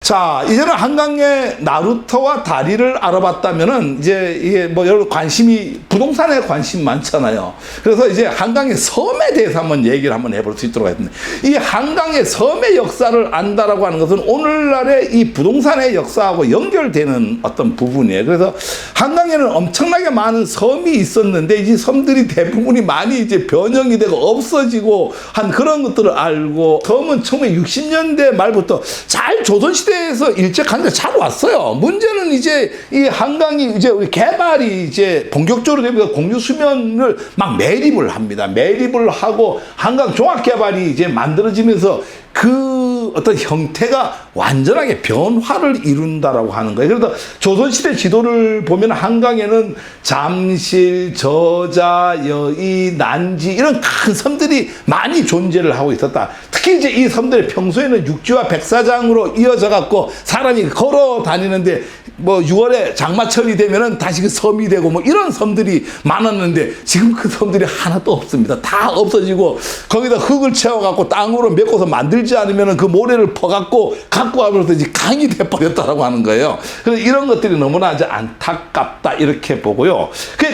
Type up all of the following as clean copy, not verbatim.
자, 이제는 한강의 나루터와 다리를 알아봤다면은 이제 이게 뭐 여러분 관심이 부동산에 관심 많잖아요. 그래서 이제 한강의 섬에 대해서 한번 얘기를 한번 해볼 수 있도록 하겠습니다. 이 한강의 섬의 역사를 안다라고 하는 것은 오늘날의 이 부동산의 역사하고 연결되는 어떤 부분이에요. 그래서 한강에는 엄청나게 많은 섬이 있었는데 이 섬들이 대부분이 많이 이제 변형이 되고 없어지고 한 그런 것들을 알고, 섬은 1960년대 말부터 잘 조선시대 에서 일제 강점기 잘 왔어요. 문제는 이제 이 한강이 이제 개발이 이제 본격적으로 되면서 공유 수면을 막 매립을 합니다. 매립을 하고 한강 종합 개발이 이제 만들어지면서 그 어떤 형태가 완전하게 변화를 이룬다라고 하는 거예요. 그래서 조선시대 지도를 보면 한강에는 잠실, 저자, 여의, 난지 이런 큰 섬들이 많이 존재를 하고 있었다. 특히 이제 이 섬들이 평소에는 육지와 백사장으로 이어져 갖고 사람이 걸어 다니는데 뭐 6월에 장마철이 되면은 다시 그 섬이 되고 뭐 이런 섬들이 많았는데 지금 그 섬들이 하나도 없습니다. 다 없어지고 거기다 흙을 채워 갖고 땅으로 메꿔서 만들지 않으면은 그 모래를 퍼 갖고 갖고 와버려서 이제 강이 돼 버렸다라고 하는 거예요. 그래서 이런 것들이 너무나 이제 안타깝다 이렇게 보고요. 그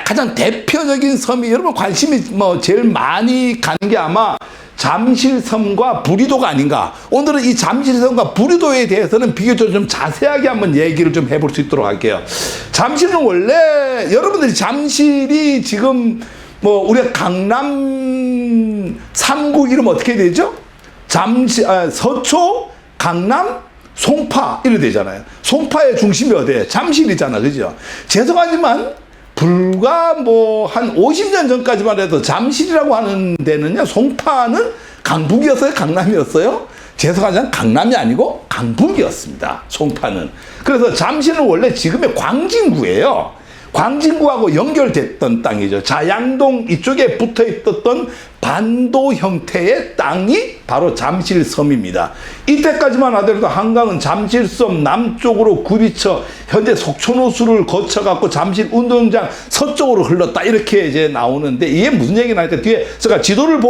가장 대표적인 섬이 여러분 관심이 뭐 제일 많이 가는 게 아마 잠실섬과 부리도가 아닌가. 오늘은 이 잠실섬과 부리도에 대해서는 비교적 좀 자세하게 한번 얘기를 좀 해볼 수 있도록 할게요. 잠실은 원래 여러분들이 잠실이 지금 뭐 우리가 강남 3구 이름 어떻게 되죠? 서초, 강남, 송파 이렇게 되잖아요. 송파의 중심이 어디예요? 잠실이잖아, 그죠? 죄송하지만 불과 뭐 한 50년 전까지만 해도 잠실이라고 하는 데는요, 송파는 강북이었어요? 강남이었어요? 죄송하지만 강남이 아니고 강북이었습니다. 송파는. 그래서 잠실은 원래 지금의 광진구예요. 광진구하고 연결됐던 땅이죠. 자양동 이쪽에 붙어 있었던 반도 형태의 땅이 바로 잠실섬입니다. 이때까지만 하더라도 한강은 잠실섬 남쪽으로 굽이쳐 현재 속초노수를 거쳐갖고 잠실 운동장 서쪽으로 흘렀다 이렇게 이제 나오는데, 이게 무슨 얘기나 하니까 뒤에 제가 지도를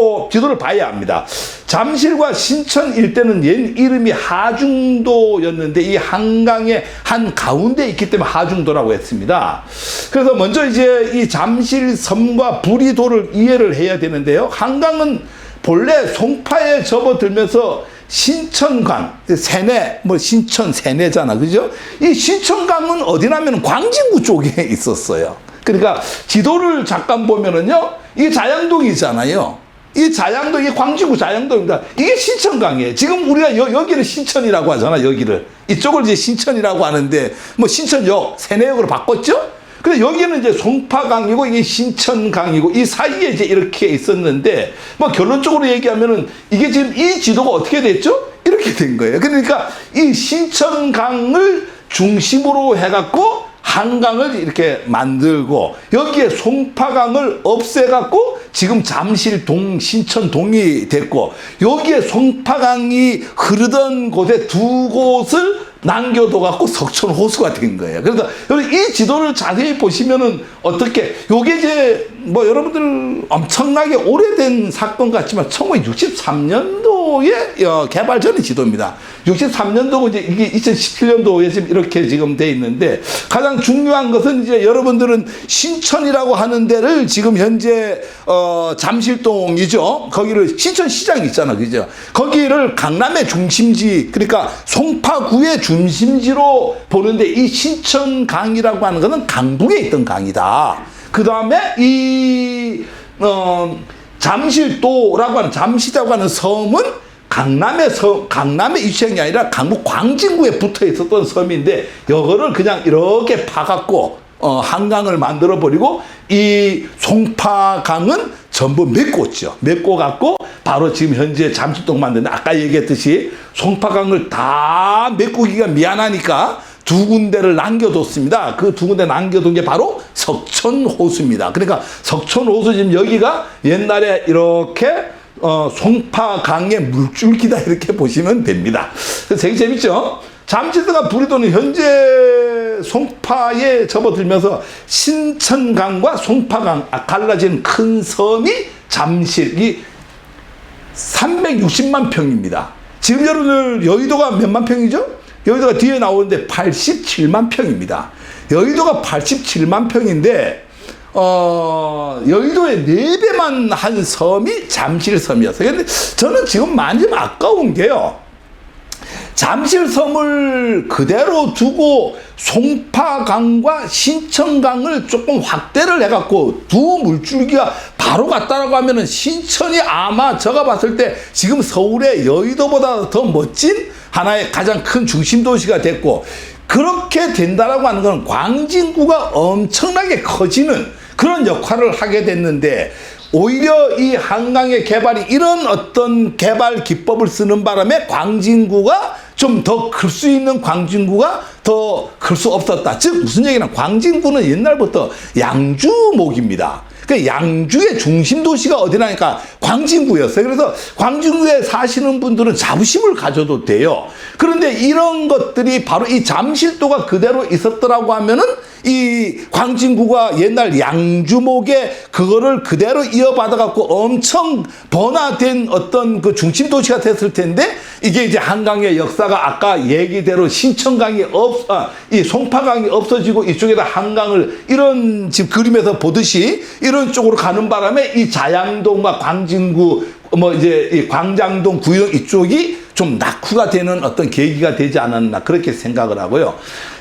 봐야 합니다. 잠실과 신천 일대는 옛 이름이 하중도였는데 이 한강의 한 가운데 있기 때문에 하중도라고 했습니다. 그래서 먼저 이제 이 잠실섬과 부리도를 이해를 해야 되는데요. 한강은 본래 송파에 접어들면서 신천강, 세내, 뭐 신천 세내잖아, 그죠? 이 신천강은 어디냐면 광진구 쪽에 있었어요. 그러니까 지도를 잠깐 보면은요, 이게 자양동이잖아요. 이 자양동이 광진구 자양동입니다. 이게 신천강이에요. 지금 우리가 여기를 신천이라고 하잖아, 여기를. 이쪽을 이제 신천이라고 하는데, 뭐 신천역, 세내역으로 바꿨죠? 근데 여기는 이제 송파강이고 이게 신천강이고 이 사이에 이제 이렇게 있었는데, 뭐 결론적으로 얘기하면은 이게 지금 이 지도가 어떻게 됐죠? 이렇게 된 거예요. 그러니까 이 신천강을 중심으로 해갖고 한강을 이렇게 만들고 여기에 송파강을 없애갖고 지금 잠실동, 신천동이 됐고, 여기에 송파강이 흐르던 곳에 두 곳을 남겨둬갖고 석천호수가 된 거예요. 그래서 이 지도를 자세히 보시면은 어떻게, 요게 이제 뭐 여러분들 엄청나게 오래된 사건 같지만 1963년도에 개발 전의 지도입니다. 63년도고 이제 이게 2017년도에 지금 이렇게 지금 돼 있는데, 가장 중요한 것은 이제 여러분들은 신천이라고 하는 데를 지금 현재 잠실동이죠. 거기를 신천시장 있잖아, 그죠? 거기를 강남의 중심지, 그러니까 송파구의 중심지로 보는데 이 신천강이라고 하는 것은 강북에 있던 강이다. 그 다음에 이 잠실도라고 하는, 잠시라고 하는 섬은 강남의 위치한 게 아니라 강북 광진구에 붙어 있었던 섬인데, 이거를 그냥 이렇게 파갖고 한강을 만들어 버리고 이 송파강은 전부 메꿨죠. 메꿔갖고 바로 지금 현재 잠실동 만드는데, 아까 얘기했듯이 송파강을 다 메꾸기가 미안하니까 두 군데를 남겨뒀습니다. 그 두 군데 남겨둔 게 바로 석천호수입니다. 그러니까 석천호수, 지금 여기가 옛날에 이렇게 송파강의 물줄기다 이렇게 보시면 됩니다. 되게 재밌죠? 잠실도가 부리도는 현재 송파에 접어들면서 신천강과 송파강 갈라진 큰 섬이 잠실이 360만 평입니다. 지금 여러분들 여의도가 몇만 평이죠? 여의도가 뒤에 나오는데 87만 평입니다. 여의도가 87만 평인데 여의도의 4배만 한 섬이 잠실섬이었어요. 근데 저는 지금 많이 아까운 게요. 잠실섬을 그대로 두고 송파강과 신천강을 조금 확대를 해갖고 두 물줄기가 바로 같다라고 하면은 신천이 아마 제가 봤을 때 지금 서울의 여의도보다 더 멋진 하나의 가장 큰 중심 도시가 됐고, 그렇게 된다라고 하는 건 광진구가 엄청나게 커지는 그런 역할을 하게 됐는데, 오히려 이 한강의 개발이 이런 어떤 개발 기법을 쓰는 바람에 광진구가 좀 더 클 수 있는 광진구가 더 클 수 없었다. 즉 무슨 얘기냐, 광진구는 옛날부터 양주목입니다. 그 양주의 중심 도시가 어디나니까 광진구였어요. 그래서 광진구에 사시는 분들은 자부심을 가져도 돼요. 그런데 이런 것들이 바로 이 잠실도가 그대로 있었더라고 하면은 이 광진구가 옛날 양주목의 그거를 그대로 이어받아 갖고 엄청 번화된 어떤 그 중심 도시가 됐을 텐데, 이게 이제 한강의 역사가 아까 얘기대로 신천강이 이 송파강이 없어지고 이쪽에다 한강을 이런 지금 그림에서 보듯이 이런 쪽으로 가는 바람에 이 자양동과 광진구 이제 이 광장동 구역 이쪽이 좀 낙후가 되는 어떤 계기가 되지 않았나, 그렇게 생각을 하고요.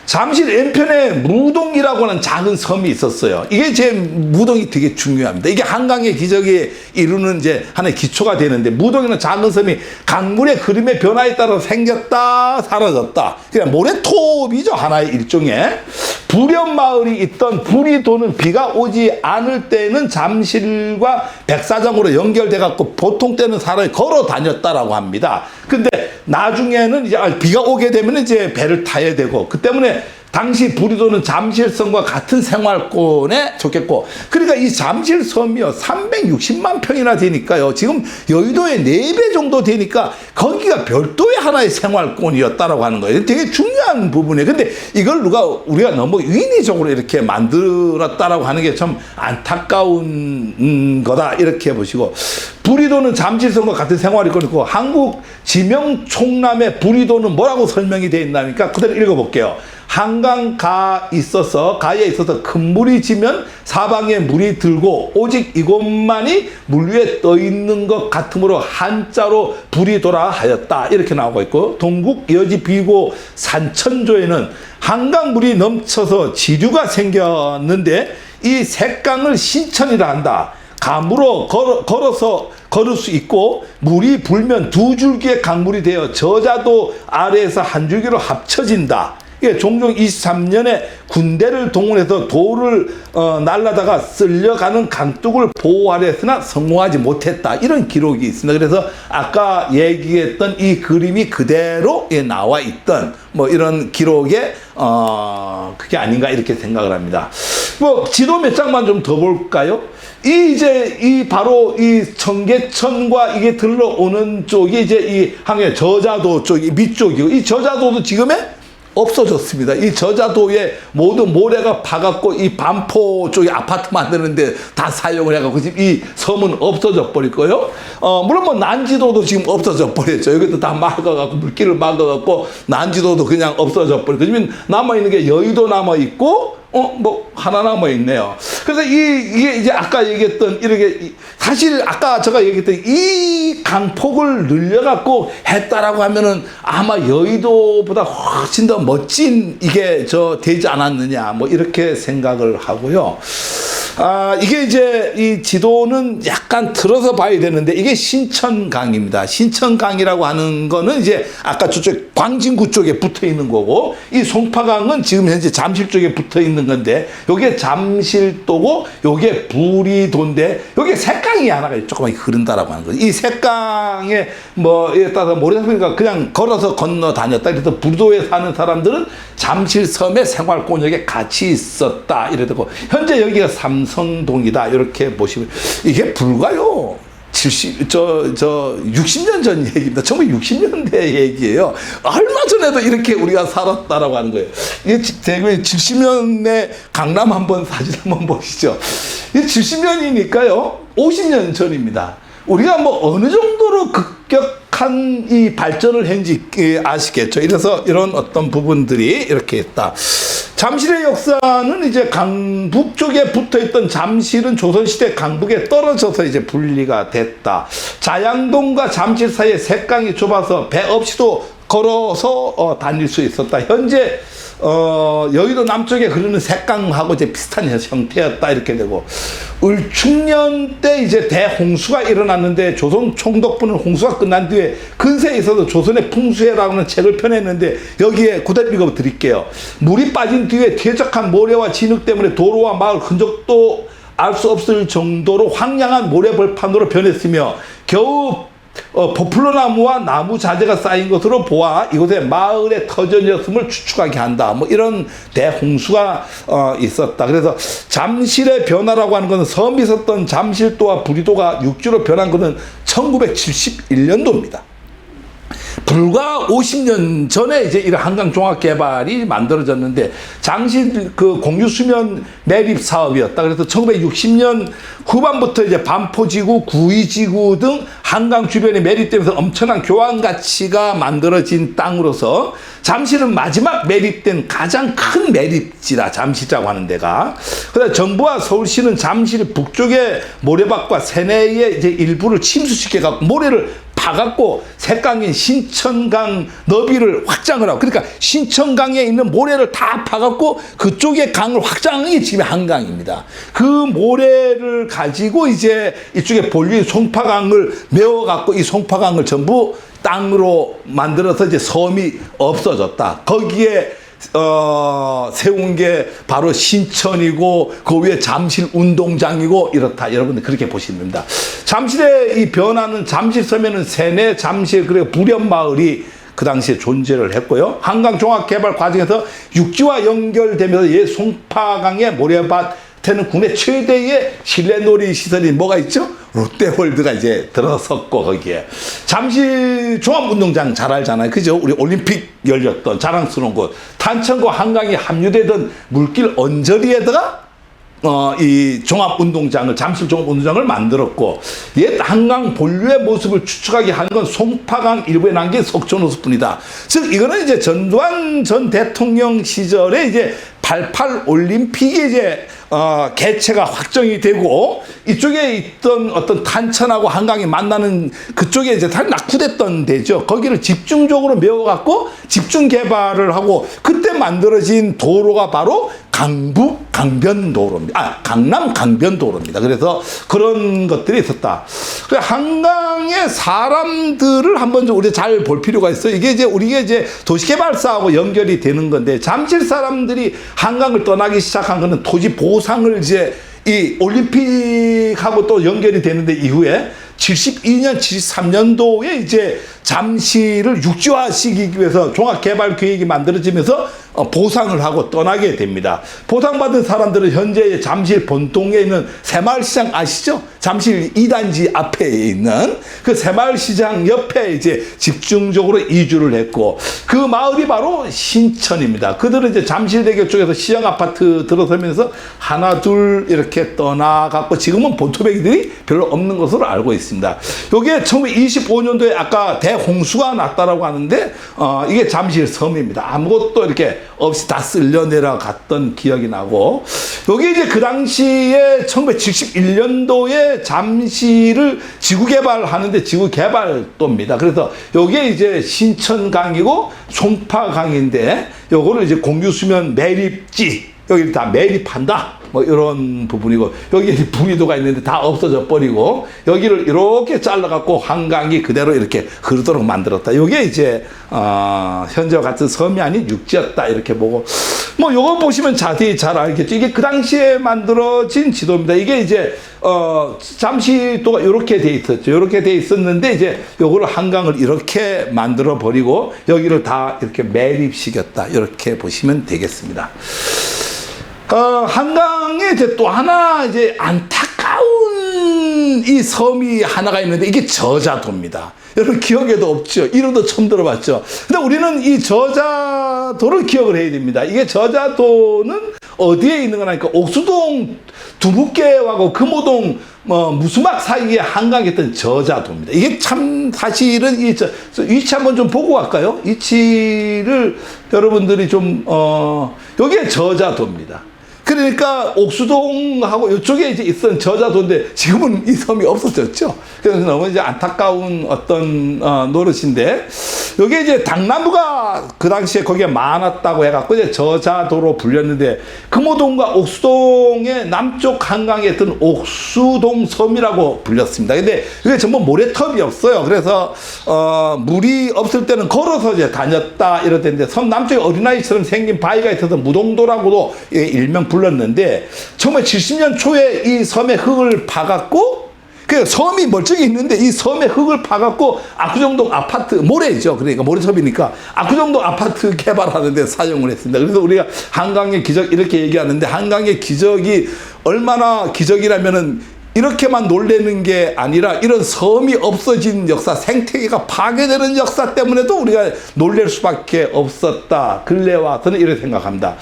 잠실 N편에 무동이라고 하는 작은 섬이 있었어요. 이게 제 무동이 되게 중요합니다. 이게 한강의 기적에 이루는 이제 하나의 기초가 되는데, 무동이는 작은 섬이 강물의 그림의 변화에 따라 생겼다 사라졌다. 그냥 모래톱이죠. 하나의 일종의. 불연마을이 있던 부리도는 비가 오지 않을 때는 잠실과 백사장으로 연결돼 갖고 보통 때는 사람이 걸어 다녔다라고 합니다. 근데 나중에는 이제 비가 오게 되면 이제 배를 타야 되고, 그 때문에 당시 부리도는 잠실섬과 같은 생활권에 좋겠고, 그러니까 이 잠실섬이요 360만 평이나 되니까요, 지금 여의도의 4배 정도 되니까 거기가 별도의 하나의 생활권이었다라고 하는 거예요. 되게 중요한 부분이에요. 근데 이걸 우리가 너무 인위적으로 이렇게 만들었다라고 하는 게 좀 안타까운 거다, 이렇게 보시고, 부리도는 잠실섬과 같은 생활권이고, 한국 지명총람의 부리도는 뭐라고 설명이 되어 있나니까 그대로 읽어볼게요. 한강 가에 있어서 큰 물이 지면 사방에 물이 들고 오직 이곳만이 물 위에 떠 있는 것 같으므로 한자로 부리도라 하였다, 이렇게 나오고 있고, 동국 여지 비고 산천조에는 한강물이 넘쳐서 지류가 생겼는데 이 색강을 신천이라 한다. 감으로 걸을 수 있고, 물이 불면 두 줄기의 강물이 되어 저자도 아래에서 한 줄기로 합쳐진다. 예, 종종 23년에 군대를 동원해서 돌을 날라다가 쓸려가는 강둑을 보호하려 했으나 성공하지 못했다, 이런 기록이 있습니다. 그래서 아까 얘기했던 이 그림이 그대로 나와 있던 이런 기록에 그게 아닌가, 이렇게 생각을 합니다. 지도 몇 장만 좀 더 볼까요? 바로 이 청계천과 이게 들러오는 쪽이 이제 이 항해 저자도 쪽이 밑쪽이고, 이 저자도도 지금에 없어졌습니다. 이 저자도에 모든 모래가 파갖고 이 반포 쪽에 아파트 만드는데 다 사용을 해갖고 지금 이 섬은 없어져 버릴 거예요. 물론 난지도도 지금 없어져 버렸죠. 여기도 다 막아갖고 물길을 막아갖고 난지도도 그냥 없어져 버리고, 그러면 남아있는 게 여의도 남아있고 하나 남아있네요. 그래서 이게 이제 아까 얘기했던, 이렇게, 사실 아까 제가 얘기했던 이 강폭을 늘려갖고 했다라고 하면은 아마 여의도보다 훨씬 더 멋진 이게 되지 않았느냐, 이렇게 생각을 하고요. 이게 이제 이 지도는 약간 틀어서 봐야 되는데, 이게 신천강입니다. 신천강이라고 하는 거는 이제 아까 저쪽 광진구 쪽에 붙어 있는 거고, 이 송파강은 지금 현재 잠실 쪽에 붙어 있는 건데, 요게 잠실도고 요게 부리도인데, 요게 색강이 하나가 조금만 흐른다라고 하는 거죠. 이 색강에 에 따라서 모래사니까 그냥 걸어서 건너 다녔다. 그래서 부리도에 사는 사람들은 잠실섬의 생활권역에 같이 있었다, 이래 되고, 현재 여기가 삼성동이다, 이렇게 보시면, 이게 불과요 저 60년 전 얘기입니다. 1960년대 얘기예요. 얼마 전에도 이렇게 우리가 살았다라고 하는 거예요. 이게 대구의 70년대 강남 한번 사진 한번 보시죠. 이게 70년이니까요. 50년 전입니다. 우리가 뭐 어느 정도로 급격한 이 발전을 했는지 아시겠죠? 이래서 이런 어떤 부분들이 이렇게 있다. 잠실의 역사는 이제 강북 쪽에 붙어 있던 잠실은 조선시대 강북에 떨어져서 이제 분리가 됐다. 자양동과 잠실 사이에 색강이 좁아서 배 없이도 걸어서 다닐 수 있었다. 현재 여의도 남쪽에 흐르는 색강하고 이제 비슷한 형태였다 이렇게 되고, 을충년 때 이제 대홍수가 일어났는데 조선 총독부는 홍수가 끝난 뒤에 근세에 있어서 조선의 풍수해라는 책을 펴냈는데, 여기에 그대로 읽어 드릴게요. 물이 빠진 뒤에 퇴적한 모래와 진흙 때문에 도로와 마을 흔적도 알 수 없을 정도로 황량한 모래벌판으로 변했으며, 겨우 포플러나무와 나무 자재가 쌓인 것으로 보아 이곳에 마을의 터전이었음을 추측하게 한다. 뭐 이런 대홍수가 있었다. 그래서 잠실의 변화라고 하는 것은 섬이 있었던 잠실도와 부리도가 육지로 변한 것은 1971년도입니다. 불과 50년 전에 이제 이런 한강 종합 개발이 만들어졌는데, 잠실 그 공유 수면 매립 사업이었다. 그래서 1960년 후반부터 이제 반포지구, 구이지구 등 한강 주변에 매립되면서 엄청난 교환 가치가 만들어진 땅으로서 잠실은 마지막 매립된 가장 큰 매립지라, 잠실이라고 하는 데가. 그래서 정부와 서울시는 잠실 북쪽의 모래밭과 세내의 이제 일부를 침수시켜 갖고 모래를 파갖고 색강인 신천강 너비를 확장을 하고, 그러니까 신천강에 있는 모래를 다 파갖고 그쪽의 강을 확장이 지금 한강입니다. 그 모래를 가지고 이제 이쪽에 본류인 송파강을 메워갖고 이 송파강을 전부 땅으로 만들어서 이제 섬이 없어졌다. 거기에 세운 게 바로 신천이고 그 위에 잠실 운동장이고 이렇다. 여러분들 그렇게 보시면 됩니다. 잠실의 이 변화는 잠실섬에는 세내, 잠실, 그리고 부련마을이 그 당시에 존재를 했고요. 한강 종합 개발 과정에서 육지와 연결되면서 옛 송파강의 모래밭에는 국내 최대의 실내 놀이 시설이 뭐가 있죠? 롯데월드가 이제 들어섰고, 거기에 잠실 종합운동장 잘 알잖아요. 그죠? 우리 올림픽 열렸던 자랑스러운 곳, 탄천과 한강이 합류되던 물길 언저리에다가 이 종합운동장을, 잠실 종합운동장을 만들었고, 옛 한강 본류의 모습을 추측하게 하는 건 송파강 일부에 남긴 석촌호수뿐이다. 즉 이거는 이제 전두환 전 대통령 시절에 이제 88 올림픽이 이제 개최가 확정이 되고, 이쪽에 있던 어떤 탄천하고 한강이 만나는 그쪽에 이제 다 낙후됐던 데죠. 거기를 집중적으로 메워갖고 집중 개발을 하고, 그때 만들어진 도로가 바로 강북 강변도로입니다. 강남 강변도로입니다. 그래서 그런 것들이 있었다. 한강의 사람들을 한번 좀 우리가 잘 볼 필요가 있어요. 이게 이제 우리가 이제 도시개발사하고 연결이 되는 건데, 잠실 사람들이 한강을 떠나기 시작한 거는 토지 보상을 이제 이 올림픽하고 또 연결이 되는데, 이후에 72년, 73년도에 이제 잠실을 육지화시키기 위해서 종합개발계획이 만들어지면서 보상을 하고 떠나게 됩니다. 보상받은 사람들은 현재 잠실 본동에 있는 새마을시장 아시죠? 잠실 2단지 앞에 있는 그 새마을시장 옆에 이제 집중적으로 이주를 했고, 그 마을이 바로 신천입니다. 그들은 이제 잠실대교 쪽에서 시장아파트 들어서면서 하나 둘 이렇게 떠나갔고, 지금은 본토배기들이 별로 없는 것으로 알고 있습니다. 요게 1925년도에 아까 대홍수가 났다라고 하는데, 이게 잠실 섬입니다. 아무것도 이렇게 없이 다 쓸려 내려갔던 기억이 나고, 여기 이제 그 당시에 1971년도에 잠실을 지구 개발하는데 지구 개발도입니다. 그래서 여기에 이제 신천강이고 송파강인데, 요거를 이제 공유수면 매립지, 여기를 다 매립한다. 뭐 이런 부분이고, 여기 부리도가 있는데 다 없어져 버리고, 여기를 이렇게 잘라갖고 한강이 그대로 이렇게 흐르도록 만들었다. 이게 이제 현재와 같은 섬이 아닌 육지였다 이렇게 보고, 뭐 요거 보시면 자세히 잘 알겠죠. 이게 그 당시에 만들어진 지도입니다. 이게 이제 잠시도가 이렇게 돼 있었죠. 이렇게 돼 있었는데, 이제 요거를 한강을 이렇게 만들어 버리고 여기를 다 이렇게 매립시켰다. 이렇게 보시면 되겠습니다. 한강에 이제 또 하나 이제 안타까운 있는 이 섬이 하나가 있는데 이게 저자도입니다. 여러분 기억에도 없죠. 이름도 처음 들어봤죠. 근데 우리는 이 저자도를 기억을 해야 됩니다. 이게 저자도는 어디에 있는 거냐니까 옥수동 두부개하고 금오동 무수막 사이에 한강했던 저자도입니다. 이게 참 사실은 이 위치 한번 좀 보고 갈까요? 위치를 여러분들이 좀 여기에 저자도입니다. 그러니까 옥수동하고 이쪽에 이제 있던 저자도인데 지금은 이 섬이 없어졌죠. 그래서 너무 이제 안타까운 어떤 노릇인데 여기 이제 당나무가 그 당시에 거기에 많았다고 해갖고 이제 저자도로 불렸는데 금오동과 옥수동의 남쪽 한강에 있던 옥수동 섬이라고 불렸습니다. 근데 이게 전부 모래톱이 없어요. 그래서 물이 없을 때는 걸어서 이제 다녔다 이러던데 섬 남쪽에 어린아이처럼 생긴 바위가 있어서 무동도라고도 일명 불렀는데 1970년 초에 이 섬의 흙을 파갖고 그 섬이 멀쩡히 있는데 이 섬의 흙을 파갖고 압구정동 아파트 모래죠. 그러니까 모래섬이니까 압구정동 아파트 개발하는 데 사용을 했습니다. 그래서 우리가 한강의 기적 이렇게 얘기하는데 한강의 기적이 얼마나 기적이라면은 이렇게만 놀라는 게 아니라 이런 섬이 없어진 역사, 생태계가 파괴되는 역사 때문에도 우리가 놀랄 수밖에 없었다. 근래 와서는 이렇게 생각합니다.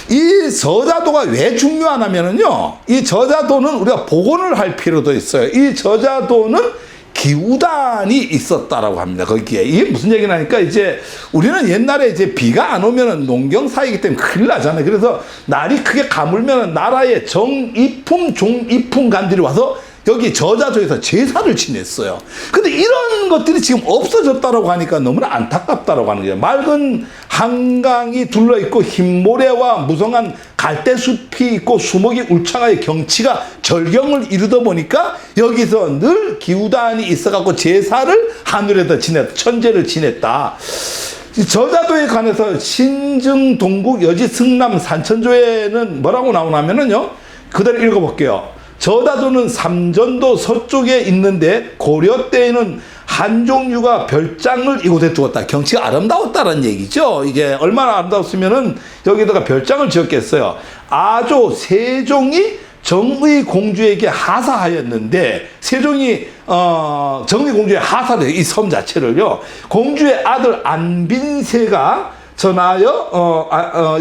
이 저자도가 왜 중요하냐면요. 이 저자도는 우리가 복원을 할 필요도 있어요. 이 저자도는 기우단이 있었다라고 합니다. 거기에. 이게 무슨 얘기냐니까 이제 우리는 옛날에 이제 비가 안 오면은 농경 사이기 때문에 큰일 나잖아요. 그래서 날이 크게 가물면은 나라의 정이품, 종이품관들이 와서 여기 저자도에서 제사를 지냈어요. 근데 이런 것들이 지금 없어졌다라고 하니까 너무나 안타깝다라고 하는 거예요. 맑은 한강이 둘러있고 흰모래와 무성한 갈대숲이 있고 수목이 울창하여 경치가 절경을 이루다 보니까 여기서 늘 기우단이 있어갖고 제사를 하늘에다 지냈다. 천재를 지냈다. 저자도에 관해서 신증, 동국, 여지, 승남, 산천조에는 뭐라고 나오냐면요. 그대로 읽어볼게요. 저자도는 삼전도 서쪽에 있는데 고려 때에는 한종류가 별장을 이곳에 두었다. 경치가 아름다웠다는 얘기죠. 이게 얼마나 아름다웠으면은 여기다가 별장을 지었겠어요. 아조 세종이 정의 공주에게 하사하였는데 세종이 정의 공주에 하사를 이 섬 자체를요. 공주의 아들 안빈세가 전하여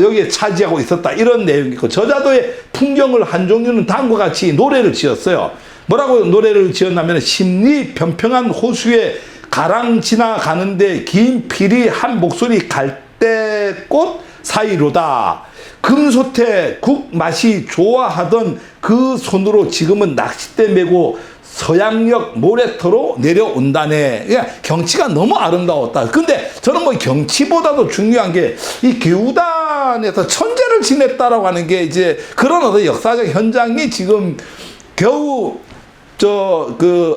여기에 차지하고 있었다. 이런 내용이고 저자도의 풍경을 한종류는 다음과 같이 노래를 지었어요. 뭐라고 노래를 지었냐면 심리 평평한 호수에 가랑 지나가는데 긴 필이 한 목소리 갈대꽃 사이로다. 금소태 국 맛이 좋아하던 그 손으로 지금은 낚싯대 메고 서양역 모래터로 내려온다네. 그러니까 경치가 너무 아름다웠다. 근데 저는 뭐 경치보다도 중요한 게 이 기우단에서 천재를 지냈다라고 하는 게 이제 그런 어떤 역사적 현장이 지금 겨우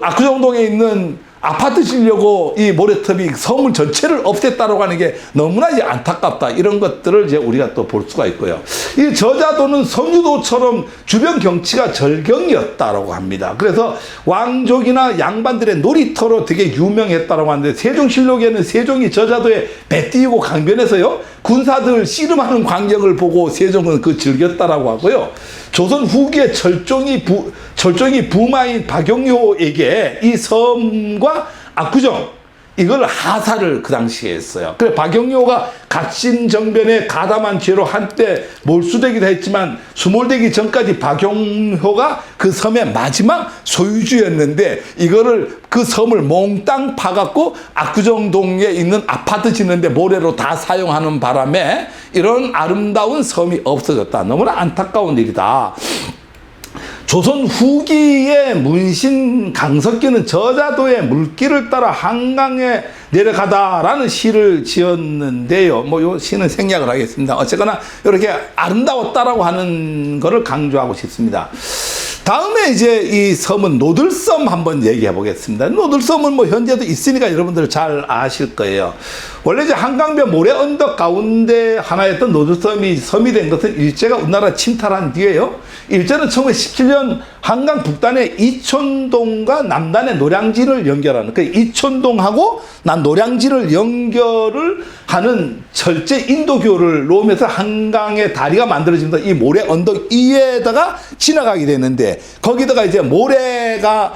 압구정동에 있는 아파트 지려고 이 모래톱이 섬을 전체를 없앴다라고 하는 게 너무나 이제 안타깝다. 이런 것들을 이제 우리가 또 볼 수가 있고요. 이 저자도는 섬유도처럼 주변 경치가 절경이었다라고 합니다. 그래서 왕족이나 양반들의 놀이터로 되게 유명했다라고 하는데 세종실록에는 세종이 저자도에 배 띄우고 강변에서요. 군사들 씨름하는 광경을 보고 세종은 그 즐겼다라고 하고요. 조선 후기에 철종이 부마인 박용효에게 이 섬과 압구정 이걸 하사를 그 당시에 했어요. 그래 박용효가 갑신정변에 가담한 죄로 한때 몰수되기도 했지만 수몰되기 전까지 박용효가 그 섬의 마지막 소유주였는데 이거를 그 섬을 몽땅 파갖고 압구정동에 있는 아파트 짓는데 모래로 다 사용하는 바람에 이런 아름다운 섬이 없어졌다. 너무나 안타까운 일이다. 조선 후기의 문신 강석기는 저자도의 물길을 따라 한강에 내려가다라는 시를 지었는데요. 뭐 요 시는 생략을 하겠습니다. 어쨌거나 이렇게 아름다웠다라고 하는 것을 강조하고 싶습니다. 다음에 이제 이 섬은 노들섬 한번 얘기해 보겠습니다. 노들섬은 뭐 현재도 있으니까 여러분들 잘 아실 거예요. 원래 이제 한강변 모래 언덕 가운데 하나였던 노들섬이 섬이 된 것은 일제가 우리나라 침탈한 뒤에요. 일제는 1917년 한강 북단의 이촌동과 남단의 노량진을 연결하는, 그 이촌동하고 노량진을 연결을 하는 철제 인도교를 놓으면서 한강의 다리가 만들어집니다. 이 모래 언덕 위에다가 지나가게 되는데, 거기다가 이제 모래가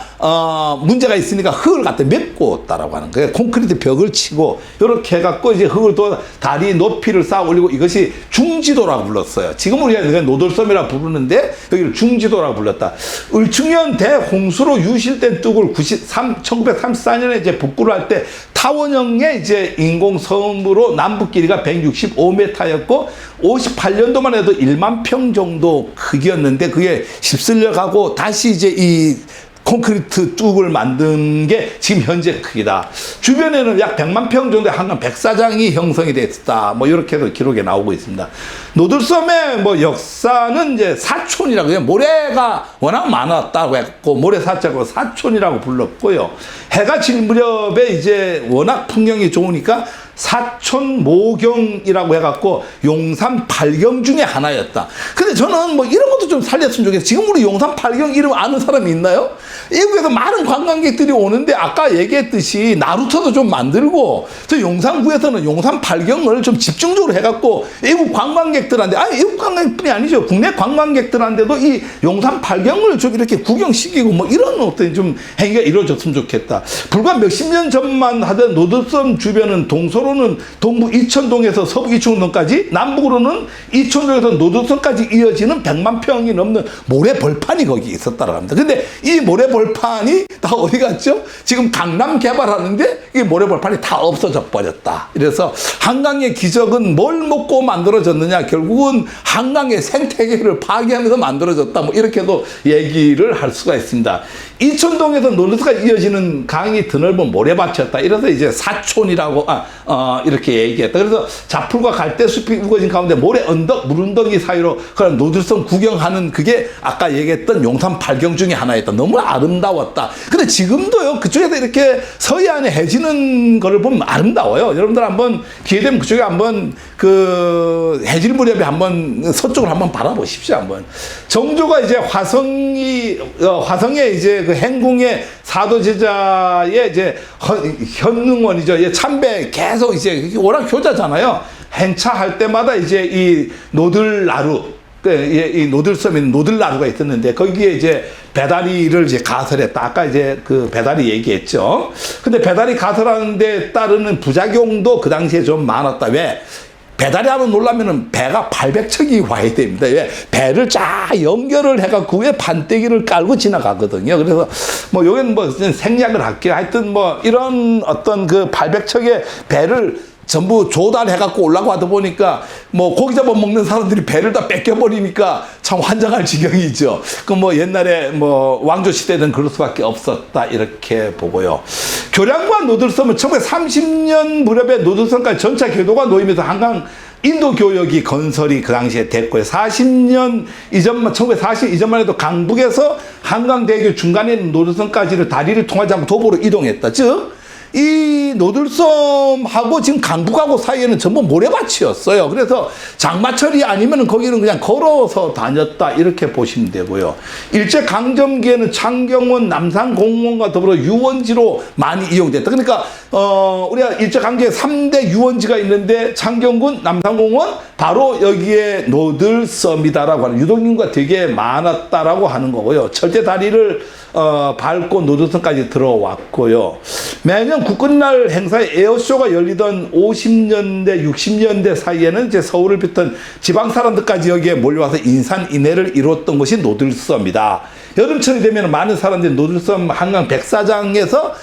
문제가 있으니까 흙을 갖다 메고 왔다라고 하는 거예요. 콘크리트 벽을 치고 이렇게 해갖고 이제 흙을 또 다리 높이를 쌓아 올리고, 이것이 중지도라고 불렀어요. 지금 우리가 노들섬이라고 부르는데 여기를 중지도라고 불렀다. 을충년 대홍수로 유실된 뚝을 1934년에 이제 복구를 할 때 타원형의 이제 인공섬으로 남북 길이가 165m였고 58년도만 해도 1만 평 정도 크기였는데, 그게 휩쓸려 가고 다시 이제 이 콘크리트 뚝을 만든 게 지금 현재 크기다. 주변에는 약 100만 평 정도의 한강 백사장이 형성이 됐다. 뭐 이렇게도 기록에 나오고 있습니다. 노들섬의 뭐 역사는 이제 사촌이라고 해요. 모래가 워낙 많았다고 했고 모래사자고 사촌이라고 불렀고요. 해가 질 무렵에 이제 워낙 풍경이 좋으니까 사촌모경이라고 해갖고 용산 8경 중에 하나였다. 근데 저는 뭐 이런 것도 좀 살렸으면 좋겠어요. 지금 우리 용산 8경 이름 아는 사람이 있나요? 외국에서 많은 관광객들이 오는데 아까 얘기했듯이 나루터도 좀 만들고, 저 용산구에서는 용산 8경을 좀 집중적으로 해갖고 외국 관광객들한테, 아니 외국 관광객뿐이 아니죠, 국내 관광객들한테도 이 용산 8경을 좀 이렇게 구경시키고 뭐 이런 어떤 좀 행위가 이루어졌으면 좋겠다. 불과 몇십 년 전만 하던 노들섬 주변은 동서로는 동부 이천동에서 서부 이천동까지, 남북으로는 이천동에서 노들섬까지 이어지는 100만 평이 넘는 모래 벌판이 거기 있었다고 합니다. 근데 이 모래 벌판이 다 어디 갔죠? 지금 강남 개발하는데 이 모래 벌판이 다 없어져 버렸다. 이래서 한강의 기적은 뭘 먹고 만들어졌느냐? 결국은 한강의 생태계를 파괴하면서 만들어졌다. 뭐 이렇게도 얘기를 할 수가 있습니다. 이천동에서 노르스가 이어지는 강이 드넓은 모래밭이었다. 이래서 이제 사촌이라고 이렇게 얘기했다. 그래서 자풀과 갈대숲이 우거진 가운데 모래 언덕, 물운덩이 사이로 그런 노들섬 구경하는, 그게 아까 얘기했던 용산 8경 중에 하나였다. 너무 아름다웠다. 근데 지금도요, 그쪽에서 이렇게 서해안에 해지는 거를 보면 아름다워요. 여러분들 한번 기회 되면 그쪽에 한번 그 해질 무렵에 한번 서쪽을 한번 바라보십시오. 한번. 정조가 이제 화성에 이제 그 행궁의 사도제자의 이제 현능원이죠. 참배 계속 이제 워낙 효자잖아요. 행차할 때마다 이제 이 노들나루, 이 노들섬에 노들나루가 있었는데 거기에 이제 배다리를 이제 가설했다. 아까 이제 그 배다리 얘기했죠. 근데 배다리 가설하는 데 따르는 부작용도 그 당시에 좀 많았다. 왜? 배다리 하면 놀라면은 배가 800척이 와야 됩니다. 왜? 배를 쫙 연결을 해갖고 위에 판때기를 깔고 지나가거든요. 그래서 뭐 여기는 뭐 생략을 할게요. 하여튼 뭐 이런 어떤 그 800척의 배를 전부 조달해갖고 올라가다 보니까 뭐 고기 잡아 먹는 사람들이 배를 다 뺏겨버리니까 참 환장할 지경이죠. 그 뭐 옛날에 뭐 왕조시대는 그럴 수밖에 없었다. 이렇게 보고요. 교량과 노들섬은 1930년 무렵에 노들섬까지 전차 궤도가 놓이면서 한강 인도교역이 건설이 그 당시에 됐고요. 40년 이전만, 1940년 이전만 해도 강북에서 한강대교 중간에 있는 노들섬까지를 다리를 통하지 않고 도보로 이동했다. 즉, 이 노들섬하고 지금 강북하고 사이에는 전부 모래밭이었어요. 그래서 장마철이 아니면 거기는 그냥 걸어서 다녔다. 이렇게 보시면 되고요. 일제강점기에는 창경원, 남산공원과 더불어 유원지로 많이 이용됐다. 그러니까 우리가 일제강점기에 3대 유원지가 있는데 창경군, 남산공원, 바로 여기에 노들섬이다라고 하는, 유동인구가 되게 많았다라고 하는 거고요. 철제다리를 밟고 노들섬까지 들어왔고요. 매년 국군날 행사에 에어쇼가 열리던 50년대, 60년대 사이에는 이제 서울을 비롯한 지방 사람들까지 여기에 몰려와서 인산인해를 이뤘던 것이 노들섬이다. 여름철이 되면 많은 사람들이 노들섬 한강 백사장에서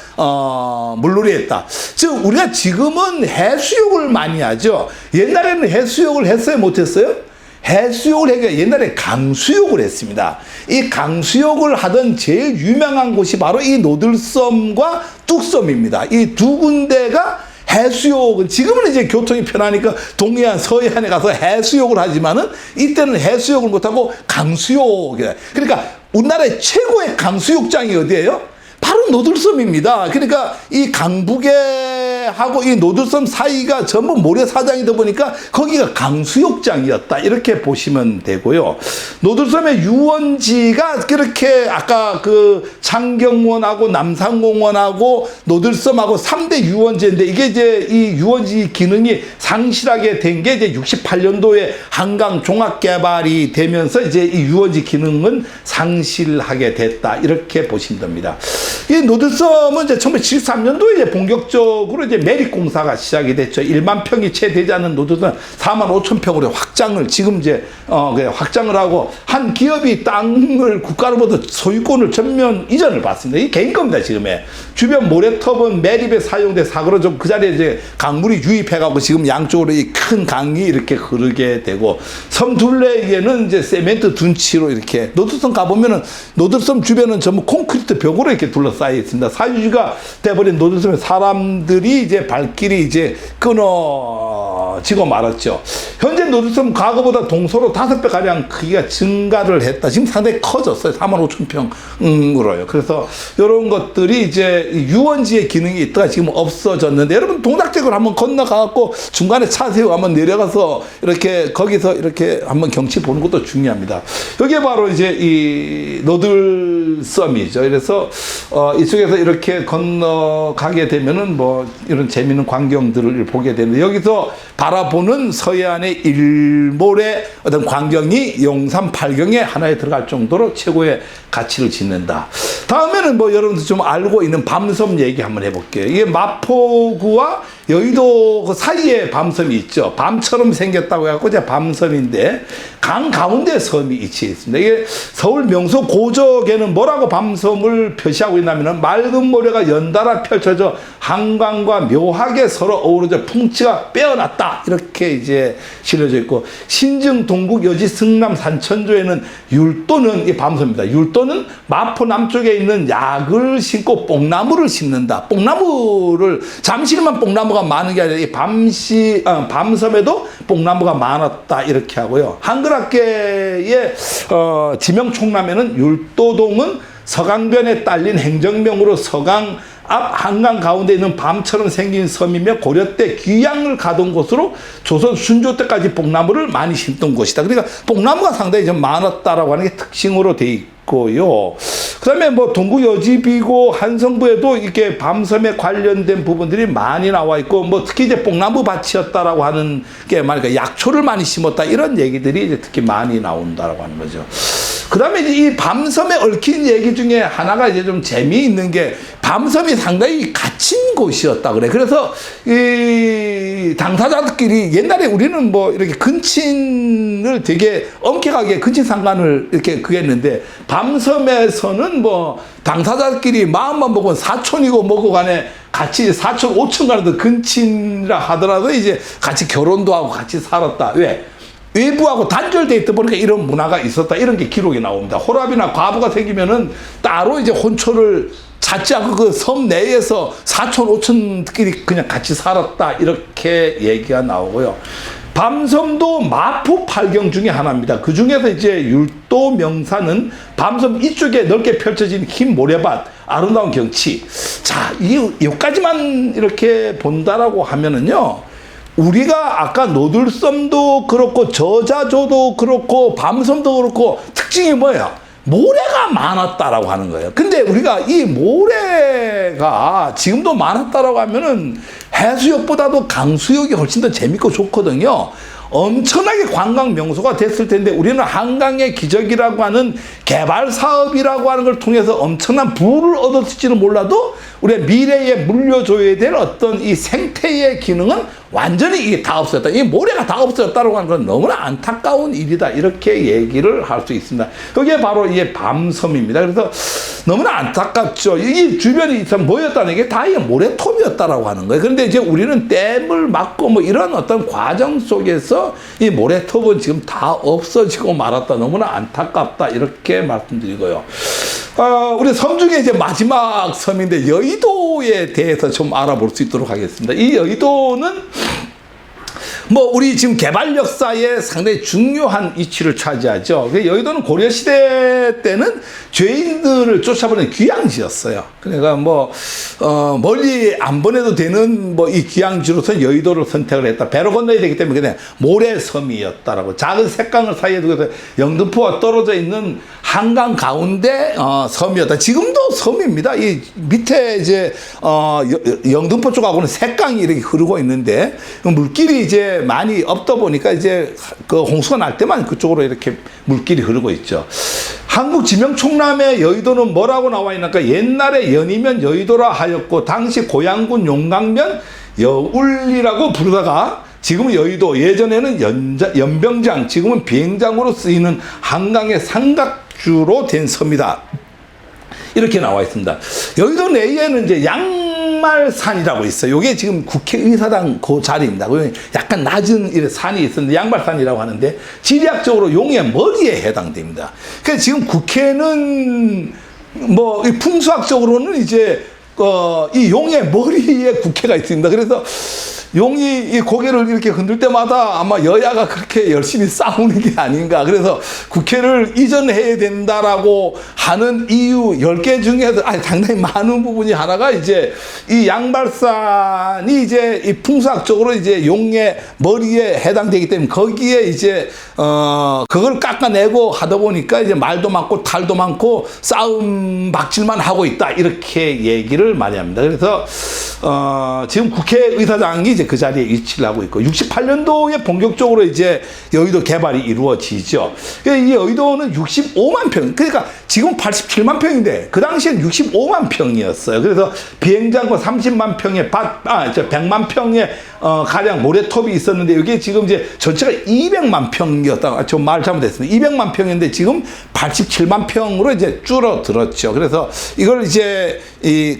물놀이 했다. 즉, 우리가 지금은 해수욕을 많이 하죠. 옛날에는 해수욕을 했어요? 못했어요? 해수욕을 하기가 옛날에 강수욕을 했습니다. 이 강수욕을 하던 제일 유명한 곳이 바로 이 노들섬과 뚝섬입니다. 이 두 군데가 해수욕은, 지금은 이제 교통이 편하니까 동해안, 서해안에 가서 해수욕을 하지만은 이때는 해수욕을 못하고 강수욕이다. 그러니까 우리나라의 최고의 강수욕장이 어디예요? 바로 노들섬입니다. 그러니까 이 강북에 모래하고 이 노들섬 사이가 전부 모래사장이다 보니까 거기가 강수욕장이었다. 이렇게 보시면 되고요. 노들섬의 유원지가 그렇게 아까 그 창경원하고 남산공원하고 노들섬하고 3대 유원지인데 이게 이제 이 유원지 기능이 상실하게 된 게 이제 68년도에 한강 종합개발이 되면서 이제 이 유원지 기능은 상실하게 됐다. 이렇게 보시면 됩니다. 이 노들섬은 이제 1973년도에 이제 본격적으로 이제 매립공사가 시작이 됐죠. 1만 평이 채 되지 않는 노들섬 4만 5천 평으로 확장을 지금 이제 확장을 하고 한 기업이 땅을 국가로부터 소유권을 전면 이전을 받습니다. 이게 개인 겁니다. 지금에 주변 모래톱은 매립에 사용돼 사고로 좀 그 자리에 이제 강물이 유입해가고 지금 양쪽으로 이 큰 강이 이렇게 흐르게 되고 섬 둘레에는 이제 세멘트 둔치로 이렇게 노들섬 가보면은 노들섬 주변은 전부 콘크리트 벽으로 이렇게 둘러싸여 있습니다. 사유지가 돼버린 노들섬에 사람들이 이제 발길이 이제 끊어지고 말았죠. 현재 노들섬 과거보다 동서로 5배 가량 크기가 증가를 했다. 지금 상당히 커졌어요. 4만 5천 평으로요. 그래서 이런 것들이 이제 유원지의 기능이 있다가 지금 없어졌는데 여러분 동작적으로 한번 건너가갖고 중간에 차 세우고 한번 내려가서 이렇게 거기서 이렇게 한번 경치 보는 것도 중요합니다. 여기에 바로 이제 이 노들섬이죠. 그래서 이쪽에서 이렇게 건너가게 되면은 뭐 이런 재미있는 광경들을 보게 되는데 여기서 바라보는 서해안의 일몰의 어떤 광경이 용산 팔경에 하나에 들어갈 정도로 최고의 가치를 짓는다. 다음에는 뭐 여러분들 좀 알고 있는 밤섬 얘기 한번 해볼게요. 이게 마포구와 여의도 그 사이에 밤섬이 있죠. 밤처럼 생겼다고 해갖고 이제 밤섬인데 강 가운데 섬이 위치해 있습니다. 이게 서울 명소 고적에는 뭐라고 밤섬을 표시하고 있냐면은 맑은 모래가 연달아 펼쳐져 한강과 묘하게 서로 어우러져 풍치가 빼어났다. 이렇게 이제 실려져 있고 신증 동국 여지 승남 산천조에는 율도는 이 밤섬입니다. 율도는 마포 남쪽에 있는 약을 심고 뽕나무를 심는다. 뽕나무를 잠실만 뽕나무가 많은 게 아니라 이 밤섬에도 뽕나무가 많았다. 이렇게 하고요. 한글학계의 지명 총람에는 율도동은 서강변에 딸린 행정명으로 서강 앞 한강 가운데 있는 밤처럼 생긴 섬이며 고려 때 귀양을 가던 곳으로 조선 순조 때까지 뽕나무를 많이 심던 곳이다. 그러니까 뽕나무가 상당히 좀 많았다라고 하는 게 특징으로 돼 있고요. 그다음에 뭐 동구 여지비고 한성부에도 이렇게 밤섬에 관련된 부분들이 많이 나와 있고 뭐 특히 이제 뽕나무 밭이었다라고 하는 게 말이니까 약초를 많이 심었다 이런 얘기들이 이제 특히 많이 나온다라고 하는 거죠. 그 다음에 이 밤섬에 얽힌 얘기 중에 하나가 이제 좀 재미있는 게 밤섬이 상당히 갇힌 곳이었다 그래. 그래서 이 당사자들끼리 옛날에 우리는 뭐 이렇게 근친을 되게 엄격하게 근친상간을 이렇게 그랬는데 밤섬에서는 뭐 당사자들끼리 마음만 먹으면 사촌이고 뭐고 간에 같이 사촌 5천 간에도 근친이라 하더라도 이제 같이 결혼도 하고 같이 살았다. 왜? 외부하고 단절돼 있다 보니까 이런 문화가 있었다. 이런 게 기록이 나옵니다. 호랍이나 과부가 생기면은 따로 이제 혼초를 찾지 않고 그 섬 내에서 사촌, 오촌끼리 그냥 같이 살았다. 이렇게 얘기가 나오고요. 밤섬도 마포 팔경 중에 하나입니다. 그 중에서 이제 율도 명사는 밤섬 이쪽에 넓게 펼쳐진 흰 모래밭, 아름다운 경치. 자, 여기까지만 이렇게 본다라고 하면은요. 우리가 아까 노들섬도 그렇고 저자조도 그렇고 밤섬도 그렇고 특징이 뭐예요? 모래가 많았다라고 하는 거예요. 근데 우리가 이 모래가 지금도 많았다라고 하면은 해수욕보다도 강수욕이 훨씬 더 재밌고 좋거든요. 엄청나게 관광 명소가 됐을 텐데 우리는 한강의 기적이라고 하는 개발 사업이라고 하는 걸 통해서 엄청난 부를 얻었을지는 몰라도 우리의 미래에 물려줘야 될 어떤 이 생태의 기능은 완전히 이게 다 없어졌다. 이 모래가 다 없어졌다고 하는 건 너무나 안타까운 일이다. 이렇게 얘기를 할 수 있습니다. 그게 바로 이게 밤섬입니다. 그래서 너무나 안타깝죠. 이 주변이 뭐였다는 게 다 모래톱이었다라고 하는 거예요. 그런데 이제 우리는 댐을 막고 뭐 이런 어떤 과정 속에서 이 모래톱은 지금 다 없어지고 말았다. 너무나 안타깝다. 이렇게 말씀드리고요. 우리 섬 중에 이제 마지막 섬인데 여의도에 대해서 좀 알아볼 수 있도록 하겠습니다. 이 여의도는 뭐 우리 지금 개발 역사에 상당히 중요한 위치를 차지하죠. 여의도는 고려시대 때는 죄인들을 쫓아보는 귀양지였어요. 그러니까 뭐 멀리 안 보내도 되는 뭐 이 귀양지로서 여의도를 선택을 했다. 배로 건너야 되기 때문에 그냥 모래섬이었다라고. 작은 색강을 사이에 두고 영등포와 떨어져 있는 한강 가운데 섬이었다. 지금도 섬입니다. 이 밑에 이제 영등포 쪽하고는 색강이 이렇게 흐르고 있는데 물길이 이제 많이 없다 보니까 이제 그 홍수가 날 때만 그쪽으로 이렇게 물길이 흐르고 있죠. 한국 지명 총람의 여의도는 뭐라고 나와 있나까? 옛날에 연이면 여의도라 하였고 당시 고양군 용강면 여울리라고 부르다가 지금은 여의도, 예전에는 연병장, 지금은 비행장으로 쓰이는 한강의 삼각주로 된 섬이다. 이렇게 나와 있습니다. 여의도 내에는 이제 양말산이라고 있어요. 이게 지금 국회의사당 그 자리입니다. 약간 낮은 산이 있었는데 양말산이라고 하는데 지리학적으로 용의 머리에 해당됩니다. 그래서 지금 국회는 뭐 풍수학적으로는 이제 이 용의 머리에 국회가 있습니다. 그래서 용이 이 고개를 이렇게 흔들 때마다 아마 여야가 그렇게 열심히 싸우는 게 아닌가. 그래서 국회를 이전해야 된다라고 하는 이유 10개 중에서 상당히 많은 부분이 하나가 이제 이 양발산이 이제 이 풍수학적으로 이제 용의 머리에 해당되기 때문에 거기에 이제 그걸 깎아내고 하다 보니까 이제 말도 많고 탈도 많고 싸움 박질만 하고 있다. 이렇게 얘기를 많이 합니다. 그래서 지금 국회의사당이 이제 그 자리에 위치를 하고 있고 68년도에 본격적으로 이제 여의도 개발이 이루어지죠. 이 여의도는 65만 평, 그러니까 지금 87만 평인데 그 당시엔 65만 평이었어요. 그래서 비행장과 30만 평의 100만 평의 가량 모래톱이 있었는데 이게 지금 이제 전체가 200만 평이었다. 좀 말 잘못했습니다. 200만 평인데 지금 87만 평으로 이제 줄어들었죠. 그래서 이걸 이제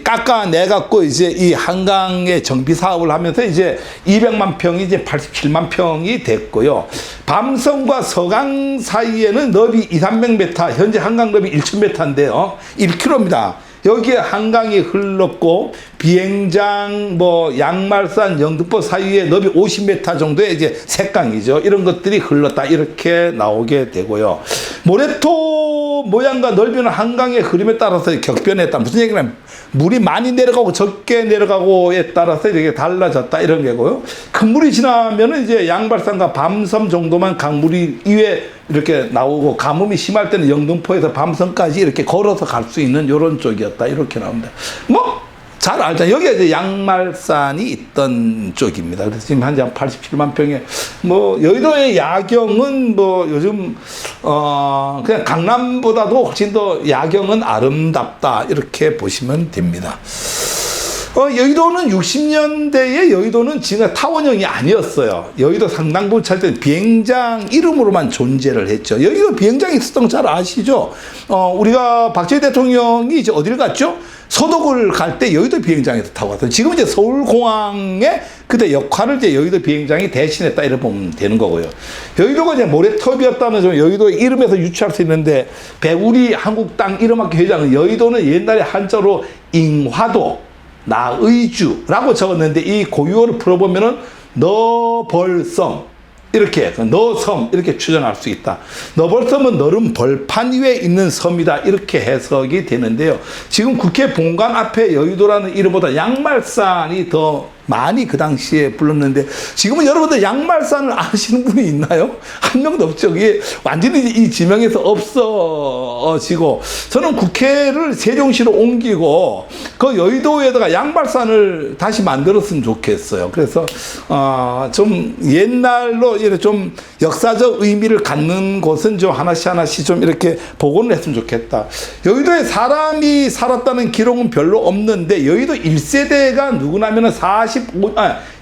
깎아내 갖고 이제 이 한강의 정비 사업을 하면서 이제 200만 평이 이제 87만 평이 됐고요. 밤섬과 서강 사이에는 너비 200-300m, 현재 한강 너비 1,000m인데요. 1km입니다. 여기에 한강이 흘렀고 비행장, 뭐 양말산, 영등포 사이에 너비 50m 정도의 이제 색강이죠. 이런 것들이 흘렀다 이렇게 나오게 되고요. 모래톱 모양과 넓이는 한강의 흐름에 따라서 격변했다. 무슨 얘기냐면 물이 많이 내려가고 적게 내려가고에 따라서 이렇게 달라졌다 이런 거고요. 큰 물이 지나면은 이제 양발산과 밤섬 정도만 강물이 위에 이렇게 나오고 가뭄이 심할 때는 영등포에서 밤섬까지 이렇게 걸어서 갈 수 있는 이런 쪽이었다 이렇게 나옵니다. 뭐 잘 알잖아요. 여기에 이제 양말산이 있던 쪽입니다. 그래서 지금 현재 87만 평에 뭐 여의도의 야경은 뭐 요즘 그냥 강남보다도 훨씬 더 야경은 아름답다 이렇게 보시면 됩니다. 여의도는 60년대에 여의도는 지금 타원형이 아니었어요. 여의도 상당부 찰 때 비행장 이름으로만 존재를 했죠. 여의도 비행장이 있었던 거 잘 아시죠? 우리가 박정희 대통령이 이제 어디를 갔죠? 서독을 갈 때 여의도 비행장에서 타고 왔어요. 지금 이제 서울공항의 그때 역할을 이제 여의도 비행장이 대신했다 이렇게 보면 되는 거고요. 여의도가 이제 모래톱이었다는 점 여의도의 이름에서 유추할 수 있는데 배우리 한국땅 이름학교 회장은 여의도는 옛날에 한자로 잉화도 나의주라고 적었는데 이 고유어를 풀어보면은 너벌섬 이렇게 너섬 이렇게 추정할 수 있다. 너벌섬은 너른 벌판 위에 있는 섬이다 이렇게 해석이 되는데요. 지금 국회 본관 앞에 여의도라는 이름보다 양말산이 더 많이 그 당시에 불렀는데 지금은 여러분들 양말산을 아시는 분이 있나요? 한 명도 없죠. 이게 완전히 이 지명에서 없어지고 저는 국회를 세종시로 옮기고 그 여의도에다가 양말산을 다시 만들었으면 좋겠어요. 그래서 좀 옛날로 이렇게 좀 역사적 의미를 갖는 곳은 좀 하나씩 좀 이렇게 복원을 했으면 좋겠다. 여의도에 사람이 살았다는 기록은 별로 없는데 여의도 1세대가 누구냐면은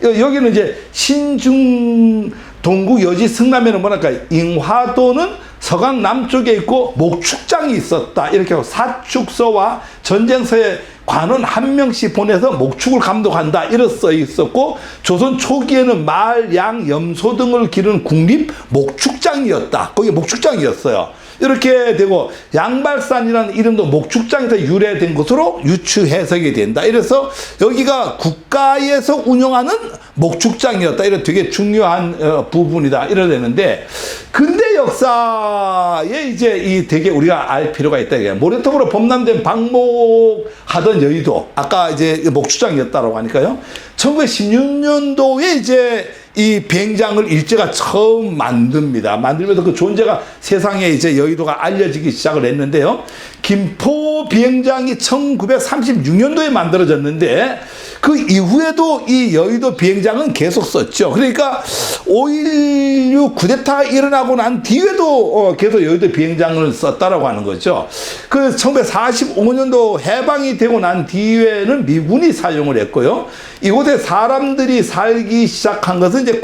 여기는 이제 신중 동국 여지 승남에는 뭐랄까 잉화도는 서강 남쪽에 있고 목축장이 있었다 이렇게 하고 사축서와 전쟁서에 관원 한 명씩 보내서 목축을 감독한다 이렇게 써 있었고 조선 초기에는 말, 양, 염소 등을 기르는 국립 목축장이었다. 거기 목축장이었어요. 이렇게 되고 양발산이라는 이름도 목축장에서 유래된 것으로 유추 해석이 된다. 이래서 여기가 국가에서 운영하는 목축장이었다. 이런 되게 중요한 부분이다. 이러되는데 근대 역사에 이제 이 되게 우리가 알 필요가 있다. 이게 모래톱으로 범람된 방목하던 여의도 아까 이제 목축장이었다라고 하니까요. 1916년도에 이제 이 비행장을 일제가 처음 만듭니다. 만들면서 그 존재가 세상에 이제 여의도가 알려지기 시작을 했는데요. 김포 비행장이 1936년도에 만들어졌는데 그 이후에도 이 여의도 비행장은 계속 썼죠. 그러니까 5.16 쿠데타가 일어나고 난 뒤에도 계속 여의도 비행장을 썼다라고 하는 거죠. 그 1945년도 해방이 되고 난 뒤에는 미군이 사용을 했고요. 이곳에 사람들이 살기 시작한 것은 이제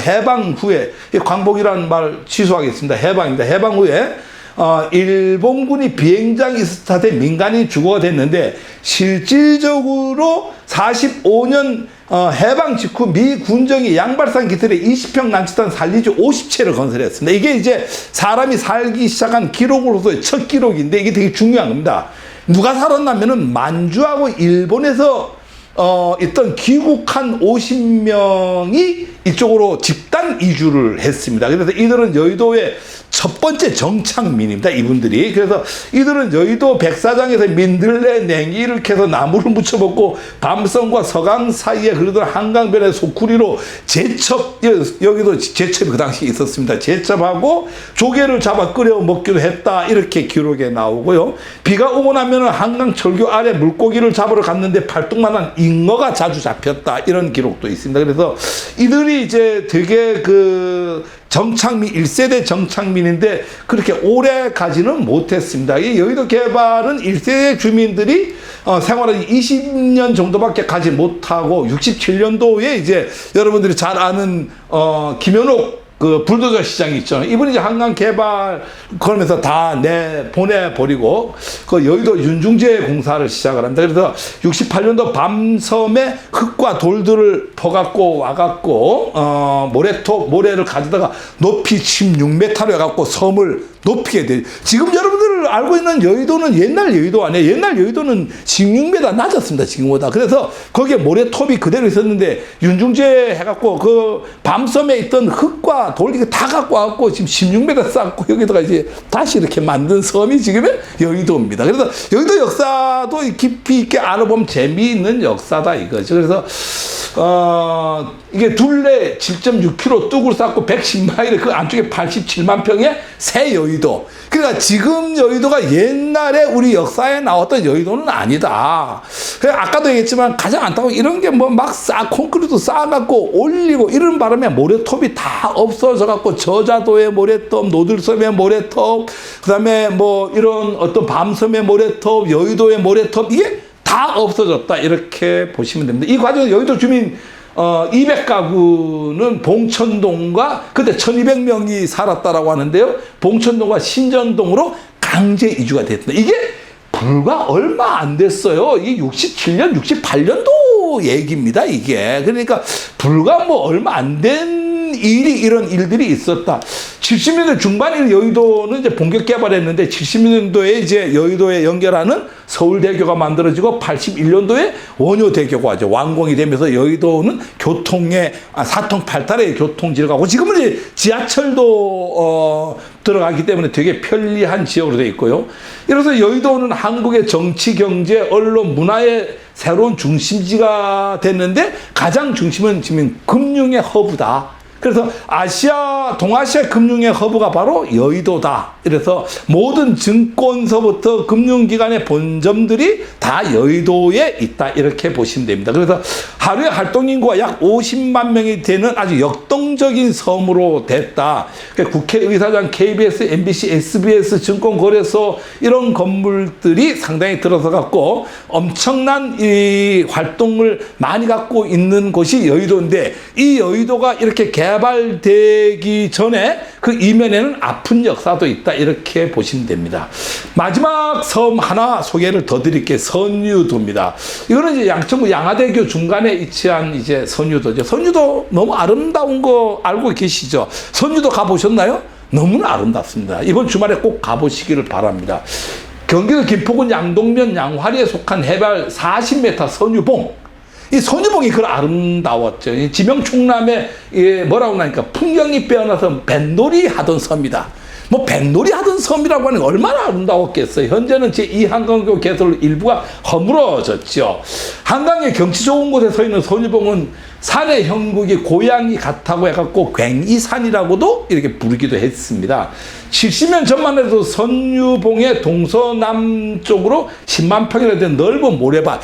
해방 후에, 광복이라는 말 취소하겠습니다. 해방입니다. 해방 후에 일본군이 비행장이 있을 때 민간인이 주거가 됐는데 실질적으로 45년 해방 직후 미 군정이 양발산 기틀에 20평 난치탄 살리주 50채를 건설했습니다. 이게 이제 사람이 살기 시작한 기록으로서의 첫 기록인데 이게 되게 중요한 겁니다. 누가 살았냐면은 만주하고 일본에서 있던 귀국한 50명이 이쪽으로 집단 이주를 했습니다. 그래서 이들은 여의도의 첫 번째 정착민입니다. 이분들이. 그래서 이들은 여의도 백사장에서 민들레 냉이를 캐서 나무를 묻혀 먹고 밤섬과 서강 사이에 흐르던 한강변의 소쿠리로 제첩, 여기도 제첩이 그 당시에 있었습니다. 제첩하고 조개를 잡아 끓여 먹기도 했다. 이렇게 기록에 나오고요. 비가 오고 나면 한강 철교 아래 물고기를 잡으러 갔는데 팔뚝만한 잉어가 자주 잡혔다. 이런 기록도 있습니다. 그래서 이들이 이제 되게 그 정착민, 1세대 정착민인데 그렇게 오래 가지는 못했습니다. 이 여의도 개발은 1세대 주민들이 생활은 20년 정도밖에 가지 못하고 67년도에 이제 여러분들이 잘 아는 김현옥 그 불도저 시장이 있죠. 이분이 이제 한강 개발 그러면서 다 보내버리고 그 여의도 윤중제 공사를 시작을 합니다. 그래서 68년도 밤섬에 흙과 돌들을 퍼갖고 와갖고 모래를 가져다가 높이 16m로 해갖고 섬을 높이게 돼. 지금 여러분들 알고 있는 여의도는 옛날 여의도 아니에요. 옛날 여의도는 16m 낮았습니다. 지금보다. 그래서 거기에 모래톱이 그대로 있었는데 윤중제 해갖고 그 밤섬에 있던 흙과 돌 이거 다 갖고 와갖고 지금 16m 쌓고 여기다가 이제 다시 이렇게 만든 섬이 지금의 여의도입니다. 그래서 여의도 역사도 깊이 있게 알아보면 재미있는 역사다 이거죠. 그래서 이게 둘레 7.6km 뚝을 쌓고 110마일 그 안쪽에 87만 평의 새 여의도. 그러니까 지금 여의도가 옛날에 우리 역사에 나왔던 여의도는 아니다. 아까도 얘기했지만 가장 안타까운 이런 게 뭐 막 콘크리트 쌓아갖고 올리고 이런 바람에 모래톱이 다 없어져갖고 저자도의 모래톱, 노들섬의 모래톱, 그 다음에 뭐 이런 어떤 밤섬의 모래톱, 여의도의 모래톱 이게 다 없어졌다. 이렇게 보시면 됩니다. 이 과정은 여의도 주민 200가구는 봉천동과 그때 1200명이 살았다라고 하는데요. 봉천동과 신전동으로 강제 이주가 됐다. 이게 불과 얼마 안 됐어요. 이게 67년, 68년도 얘기입니다. 이게. 그러니까 불과 뭐 얼마 안 된 이런 일들이 있었다. 70년대 중반에 여의도는 이제 본격 개발했는데 70년도에 이제 여의도에 연결하는 서울대교가 만들어지고 81년도에 원효대교가 이제 완공이 되면서 여의도는 교통의 사통팔달의 교통지를 가고 지금은 이제 지하철도 들어가기 때문에 되게 편리한 지역으로 되어 있고요. 이래서 여의도는 한국의 정치, 경제, 언론, 문화의 새로운 중심지가 됐는데 가장 중심은 지금 금융의 허브다. 그래서 동아시아 금융의 허브가 바로 여의도다. 이래서 모든 증권서부터 금융기관의 본점들이 다 여의도에 있다. 이렇게 보시면 됩니다. 그래서 하루에 활동인구가 약 50만 명이 되는 아주 역동적인 섬으로 됐다. 그러니까 국회의사당, KBS, MBC, SBS, 증권거래소 이런 건물들이 상당히 들어서 갖고 엄청난 이 활동을 많이 갖고 있는 곳이 여의도인데 이 여의도가 이렇게 개발되기 전에 그 이면에는 아픈 역사도 있다. 이렇게 보시면 됩니다. 마지막 섬 하나 소개를 더 드릴게요. 선유도입니다. 이거는 이제 양천구 양화대교 중간에 위치한 이제 선유도죠. 선유도 너무 아름다운 거 알고 계시죠? 선유도 가보셨나요? 너무나 아름답습니다. 이번 주말에 꼭 가보시기를 바랍니다. 경기도 김포군 양동면 양화리에 속한 해발 40m 선유봉. 이 선유봉이 그걸 아름다웠죠. 이 지명 충남에 뭐라고 하니까 풍경이 빼어나서 뱃놀이 하던 섬이다. 뭐 뱃놀이 하던 섬이라고 하는 게 얼마나 아름다웠겠어요. 현재는 제2한강교 개설 일부가 허물어졌죠. 한강의 경치 좋은 곳에 서 있는 선유봉은 산의 형국이 고향이 같다고 해갖고 괭이산이라고도 이렇게 부르기도 했습니다. 70년 전만 해도 선유봉의 동서남쪽으로 10만 평이나 되는 넓은 모래밭.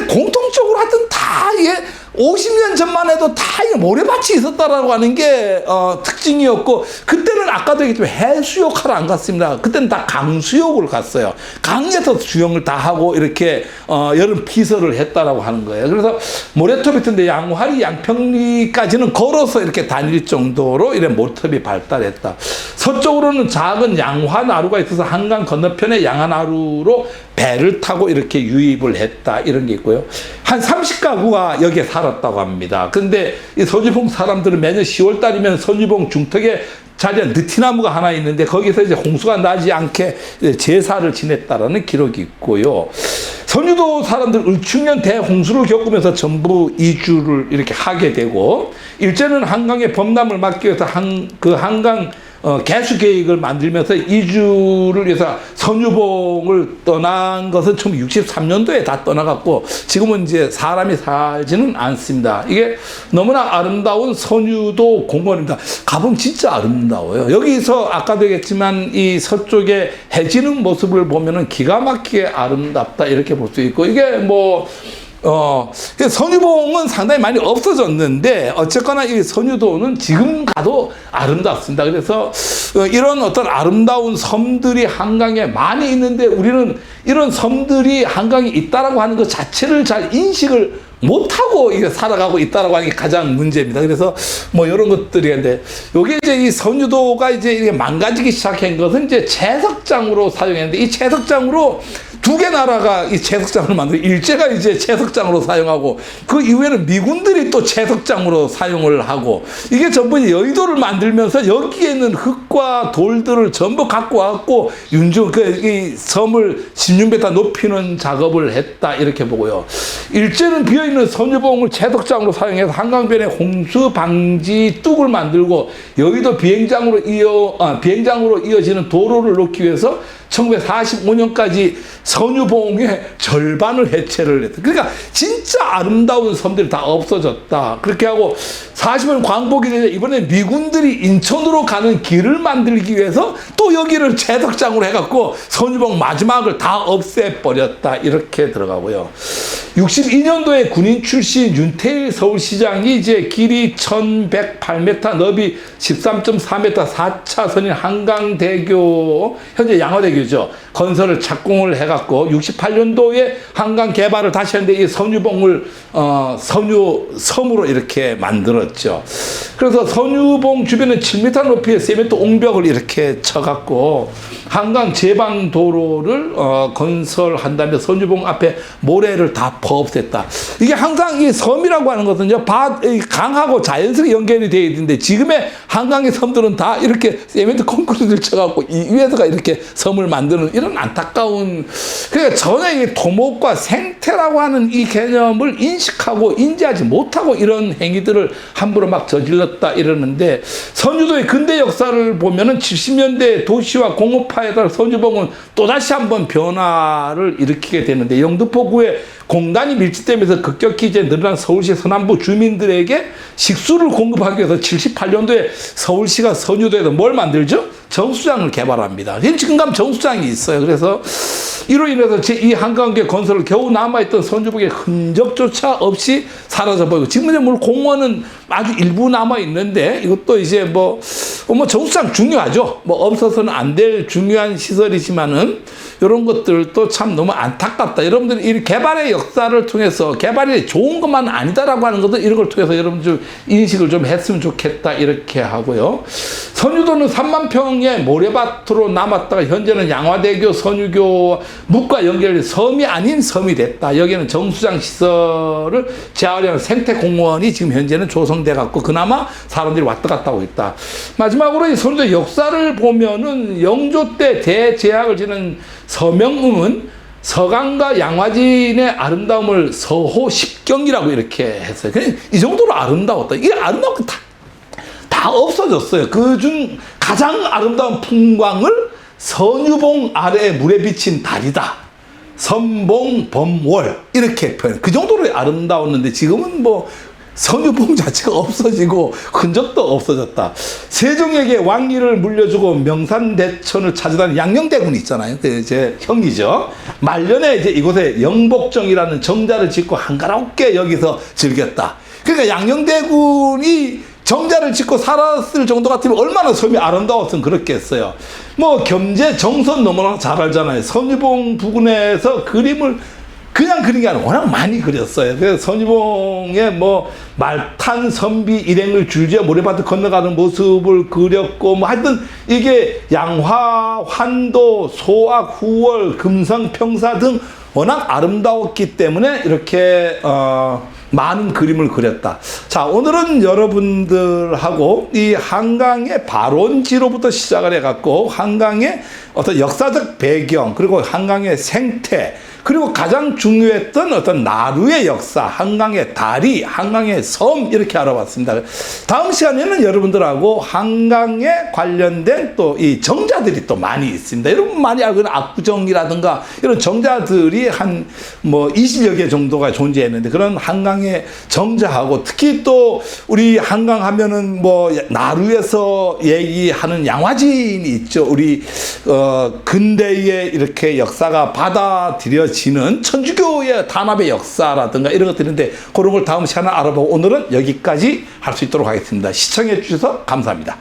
공통적으로 하여튼 다 이게 50년 전만 해도 다 모래밭이 있었다라고 하는 게 특징이었고, 그때는 아까도 얘기했지만 해수욕하러 안 갔습니다. 그때는 다 강수욕을 갔어요. 강에서 수영을 다 하고 이렇게 여름 피서를 했다라고 하는 거예요. 그래서 모래톱 있던데 양화리 양평리까지는 걸어서 이렇게 다닐 정도로 이런 모래톱이 발달했다. 서쪽으로는 작은 양화나루가 있어서 한강 건너편에 양화나루로 배를 타고 이렇게 유입을 했다, 이런 게 있고요. 한 30가구가 여기에 살았다고 합니다. 근데 이 선유봉 사람들은 매년 10월 달이면 선유봉 중턱에 자리한 느티나무가 하나 있는데 거기서 이제 홍수가 나지 않게 제사를 지냈다라는 기록이 있고요. 선유도 사람들 을충년 대홍수를 겪으면서 전부 이주를 이렇게 하게 되고, 일제는 한강의 범람을 막기 위해서 한강 개수 계획을 만들면서 이주를 위해서 선유봉을 떠난 것은 1963년도에 다 떠나갔고, 지금은 이제 사람이 살지는 않습니다. 이게 너무나 아름다운 선유도 공원입니다. 가보면 진짜 아름다워요. 여기서 아까도 얘기했지만 이 서쪽에 해 지는 모습을 보면은 기가 막히게 아름답다, 이렇게 볼 수 있고, 이게 뭐 선유봉은 상당히 많이 없어졌는데, 어쨌거나 이 선유도는 지금 가도 아름답습니다. 그래서 이런 어떤 아름다운 섬들이 한강에 많이 있는데, 우리는 이런 섬들이 한강에 있다라고 하는 것 자체를 잘 인식을 못하고 이게 살아가고 있다라고 하는 게 가장 문제입니다. 그래서 뭐 이런 것들이 있는데, 요게 이제 이 선유도가 이제 이렇게 망가지기 시작한 것은 이제 채석장으로 사용했는데, 이 채석장으로 두 개 나라가 이 채석장을 만들고, 일제가 이제 채석장으로 사용하고, 그 이후에는 미군들이 또 채석장으로 사용을 하고, 이게 전부 여의도를 만들면서 여기에 있는 흙과 돌들을 전부 갖고 왔고, 이 섬을 16m 높이는 작업을 했다, 이렇게 보고요. 일제는 비어있는 선유봉을 채석장으로 사용해서 한강변에 홍수 방지 뚝을 만들고, 여의도 비행장으로 이어지는 도로를 놓기 위해서 1945년까지 선유봉의 절반을 해체를 했다. 그러니까 진짜 아름다운 섬들이 다 없어졌다. 그렇게 하고 40년 광복이 되자 이번에 미군들이 인천으로 가는 길을 만들기 위해서 또 여기를 채석장으로 해갖고 선유봉 마지막을 다 없애버렸다, 이렇게 들어가고요. 62년도에 군인 출신 윤태일 서울시장이 이제 길이 1108m, 너비 13.4m 4차선인 한강대교, 현재 양화대교죠, 건설을 착공을 해갖고 68년도에 한강 개발을 다시 했는데, 이 선유봉을 선유섬으로 이렇게 만들었죠. 그래서 선유봉 주변에 7m 높이의 세멘트 옹벽을 이렇게 쳐갖고 한강 제방도로를 건설한 다음에 선유봉 앞에 모래를 다 퍼없앴다. 이게 항상 이 섬이라고 하는 것은요, 강하고 자연스럽게 연결이 되어 있는데, 지금의 한강의 섬들은 다 이렇게 세멘트 콘크리트를 쳐갖고 이 위에다가 이렇게 섬을 만드는 이런 안타까운, 그러니까 전혀 이 토목과 생태라고 하는 이 개념을 인식하고 인지하지 못하고 이런 행위들을 함부로 막 저질렀다, 이러는데, 선유도의 근대 역사를 보면은 70년대 도시와 공업화에 따라 선유봉은 또다시 한번 변화를 일으키게 되는데, 영등포구의 공단이 밀집되면서 급격히 이제 늘어난 서울시 서남부 주민들에게 식수를 공급하기 위해서 78년도에 서울시가 선유도에서 뭘 만들죠? 정수장을 개발합니다. 지금 가면 정수장이 있어요. 그래서 이로 인해서 제2 한강교 건설을 겨우 남아있던 선유봉의 흔적조차 없이 사라져버리고, 지금 이제 물 공원은 아주 일부 남아있는데, 이것도 이제 뭐 정수장 중요하죠. 뭐 없어서는 안 될 중요한 시설이지만은, 이런 것들도 참 너무 안타깝다. 여러분들이 이 개발의 역사를 통해서 개발이 좋은 것만 아니다라고 하는 것도 이런 걸 통해서 여러분들 인식을 좀 했으면 좋겠다 이렇게 하고요. 선유도는 3만 평의 모래밭으로 남았다가 현재는 양화대교 선유교 묵과 연결 섬이 아닌 섬이 됐다. 여기는 정수장 시설을 재활용한 생태공원이 지금 현재는 조성돼 갖고 그나마 사람들이 왔다 갔다 하고 있다. 마지막으로 이 선유도 역사를 보면은 영조 때 대제학을 지는 서명응은 서강과 양화진의 아름다움을 서호 십경이라고 이렇게 했어요. 그냥 이 정도로 아름다웠다. 이게 아름다운 거 다 없어졌어요. 그중 가장 아름다운 풍광을 선유봉 아래 물에 비친 달이다. 선봉 범월 이렇게 표현. 그 정도로 아름다웠는데 지금은 뭐 선유봉 자체가 없어지고 흔적도 없어졌다. 세종에게 왕위를 물려주고 명산대천을 찾으다는 양녕대군이 있잖아요. 그 제 형이죠. 말년에 이제 이곳에 영복정이라는 정자를 짓고 한가롭게 여기서 즐겼다. 그러니까 양녕대군이 정자를 짓고 살았을 정도 같으면 얼마나 섬이 아름다웠으면 그렇겠어요. 뭐 겸재 정선 너무나 잘 알잖아요. 선유봉 부근에서 그림을 그냥 그린 게 아니라 워낙 많이 그렸어요. 그래서 선유봉에 뭐 말탄 선비 일행을 줄지어 모래밭을 건너가는 모습을 그렸고 뭐 하여튼 이게 양화, 환도, 소악, 후월, 금성, 평사 등 워낙 아름다웠기 때문에 이렇게 많은 그림을 그렸다. 자, 오늘은 여러분들하고 이 한강의 발원지로부터 시작을 해갖고 한강의 어떤 역사적 배경 그리고 한강의 생태 그리고 가장 중요했던 어떤 나루의 역사, 한강의 다리, 한강의 섬 이렇게 알아봤습니다. 다음 시간에는 여러분들하고 한강에 관련된 또 이 정자들이 또 많이 있습니다. 여러분 많이 알고 있는 압구정이라든가 이런 정자들이 한 뭐 20여 개 정도가 존재했는데 그런 한강의 정자하고 특히 또 우리 한강 하면은 뭐 나루에서 얘기하는 양화진이 있죠. 우리 근대에 이렇게 역사가 받아들여지는 천주교의 단합의 역사라든가 이런 것들인데 그런 걸 다음 시간에 알아보고 오늘은 여기까지 할 수 있도록 하겠습니다. 시청해 주셔서 감사합니다.